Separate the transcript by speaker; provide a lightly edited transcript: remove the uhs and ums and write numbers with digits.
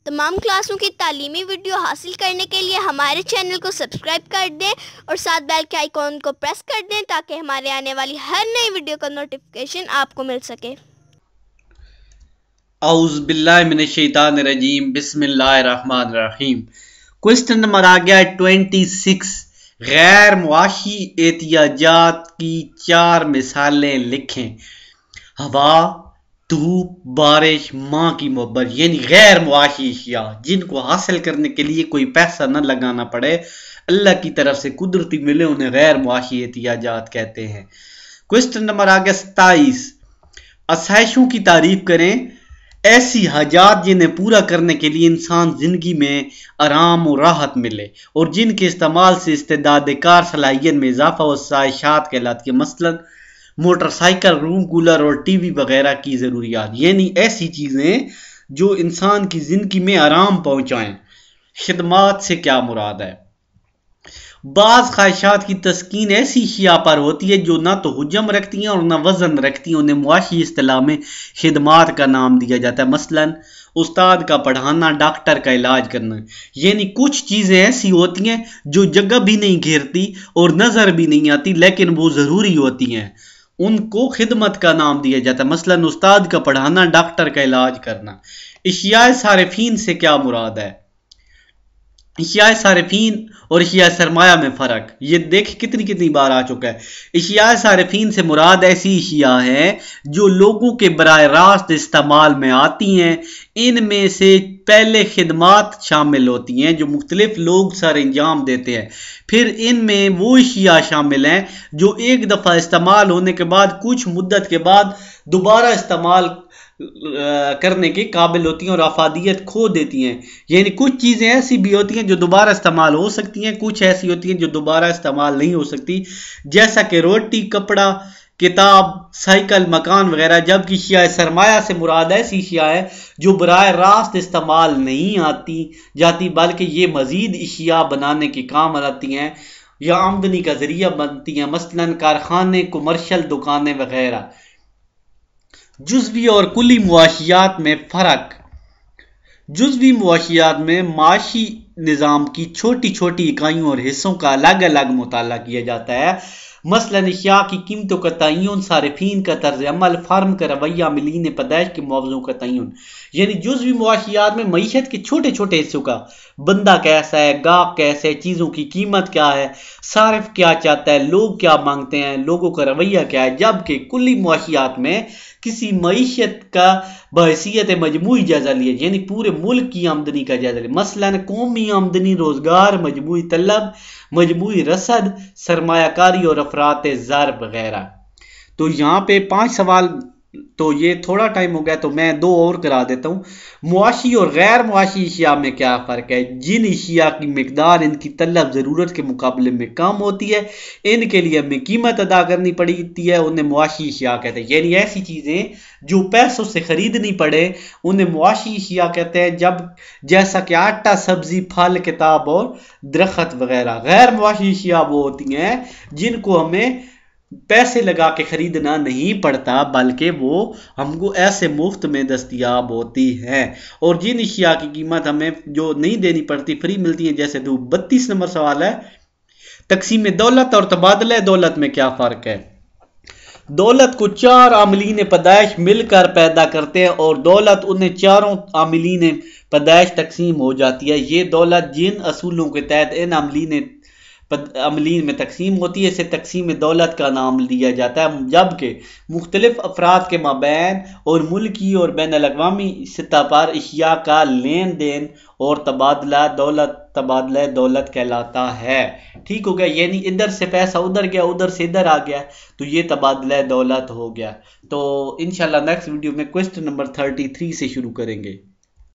Speaker 1: तमाम क्लासों की तालीमी वीडियो हासिल करने के लिए हमारे चैनल को सब्सक्राइब कर दें और साथ बेल के आइकॉन को प्रेस कर दें ताकि हमारे आने वाली हर नई वीडियो का नोटिफिकेशन आपको मिल सके।
Speaker 2: औज़ु बिल्लाहि मिनश शैतानिर रजीम, बिस्मिल्लाहिर रहमानिर रहीम। क्वेश्चन नंबर आ गया 26। गैर मुआशी एहतियाजात की 4 मिसालें लिखें। हवा, धूप, बारिश, माँ की मोहब्बत, यानी गैर मुआशी अशिया जिनको हासिल करने के लिए कोई पैसा न लगाना पड़े, अल्लाह की तरफ से कुदरती मिले, उन्हें गैर मुआशी एहतियाजात कहते हैं। क्वेश्चन नंबर आ गया 27। आसाइशों की तारीफ करें, ऐसी हाजात जिन्हें पूरा करने के लिए इंसान जिंदगी में आराम और राहत मिले और जिनके इस्तेमाल से इस्तेदाद कार सलाहियत में इजाफा और साइशात कहलाती है, मसलन मोटरसाइकिल, रूम कूलर और टीवी वगैरह की ज़रूरियात, यानी ऐसी चीज़ें जो इंसान की ज़िंदगी में आराम पहुँचाएँ। खिदमात से क्या मुराद है? बाज़ ख्वाहिशात की तस्कीन ऐसी अशिया पर होती है जो ना तो हुजम रखती हैं और ना वज़न रखती हैं, उन्हें मुआशी इस्तिलाह में खिदमात का नाम दिया जाता है। मसलन उस्ताद का पढ़ाना, डॉक्टर का इलाज करना, यानी कुछ चीज़ें ऐसी होती हैं जो जगह भी नहीं घेरती और नज़र भी नहीं आती लेकिन वो ज़रूरी होती हैं, उनको खिदमत का नाम दिया जाता है। मसलन उस्ताद का पढ़ाना, डॉक्टर का इलाज करना। इशिया सारिफीन से क्या मुराद है? इशिया सारिफीन और इशिया सरमाया में फ़र्क ये देख कितनी बार आ चुका है। इशिया सारिफीन से मुराद ऐसी इशिया है जो लोगों के बराह रास्त इस्तेमाल में आती हैं। इनमें से पहले खिदमात शामिल होती हैं जो मुख्तलिफ लोग सर अंजाम देते हैं। फिर इनमें वो इशिया शामिल हैं जो एक दफ़ा इस्तेमाल होने के बाद कुछ मुद्दत के बाद दोबारा इस्तेमाल करने के काबिल होती हैं और अफादियत खो देती हैं। यानी कुछ चीज़ें ऐसी भी होती हैं जो दोबारा इस्तेमाल हो सकती हैं, कुछ ऐसी होती हैं जो दोबारा इस्तेमाल नहीं हो सकती, जैसा कि रोटी, कपड़ा, किताब, साइकिल, मकान वगैरह। जबकि अशिया सरमाया से मुराद ऐसी अशिया है जो बराह रास्त इस्तेमाल नहीं आती जाती बल्कि ये मज़ीद अशिया बनाने के काम आती हैं या आमदनी का जरिया बनती हैं, मसलन कारखाने, कमर्शियल दुकानें वगैरह। जुज़वी और कुली मुआशियात में फ़र्क। जुज़वी मुआशियात में माशी निज़ाम की छोटी छोटी इकाइयों और हिस्सों का अलग अलग मुताला किया जाता है, मसलन अशिया की कीमतों का तयन, सारिफीन का तर्ज अमल, फार्म का रवैया, मिलीन पैदाइश के मुआवज़ों का तयन। यानी जुज़वी मुआशियात में मईशत के छोटे छोटे हिस्सों का, बंदा कैसा है, गाहक कैसे है, चीज़ों की कीमत क्या है, सारिफ क्या चाहता है, लोग क्या मांगते हैं, लोगों का रवैया क्या है। जबकि कुल्ली मुआशियात में किसी मईशत का बहसीयत मजमूई जायजा लिया, यानी पूरे मुल्क की आमदनी का जायजा लिया, मसलन कौमी आमदनी, रोजगार, मजमूई तलब, मजमूई रसद, सरमायाकारी और अफरात ज़र वगैरह। तो यहाँ पे 5 सवाल, तो ये थोड़ा टाइम हो गया तो मैं 2 और करा देता हूँ। मुआशी और गैर मुआशी अशिया में क्या फ़र्क है? जिन अशिया की मिकदार इनकी तलब ज़रूरत के मुकाबले में कम होती है, इनके लिए हमें कीमत अदा करनी पड़ती है, उन्हें मुआशी अशिया कहते हैं। यानी ऐसी चीज़ें जो पैसों से खरीदनी पड़े उन्हें मुआशी अशिया कहते हैं, जब जैसा कि आटा, सब्जी, फल, किताब और दरख्त वगैरह। गैर मुआशी अशिया वो होती हैं जिनको हमें पैसे लगा के खरीदना नहीं पड़ता बल्कि वो हमको ऐसे मुफ्त में दस्तयाब होती है, और जिन अशिया की कीमत हमें जो नहीं देनी पड़ती, फ्री मिलती है, जैसे धूप। 32 नंबर सवाल है, तकसीम दौलत और तबादला दौलत में क्या फ़र्क है? दौलत को 4 आमिलीन पैदाइश मिलकर पैदा करते हैं और दौलत उन्हें चारों आमिलीन पैदाइश तकसीम हो जाती है। ये दौलत जिन असूलों के तहत इन अमलीन में तकसीम होती है, इसे तकसीम दौलत का नाम दिया जाता है। जबकि मुख्तलिफ अफराद के माबैन और मुल्की और बैन अल-अक़वामी सतह पर अशिया का लेन देन और तबादला दौलत कहलाता है। ठीक हो गया, यानी इधर से पैसा उधर गया, उधर से इधर आ गया, तो ये तबादला दौलत हो गया। तो इंशाल्लाह नेक्स्ट वीडियो में क्वेश्चन नंबर 33 से शुरू करेंगे।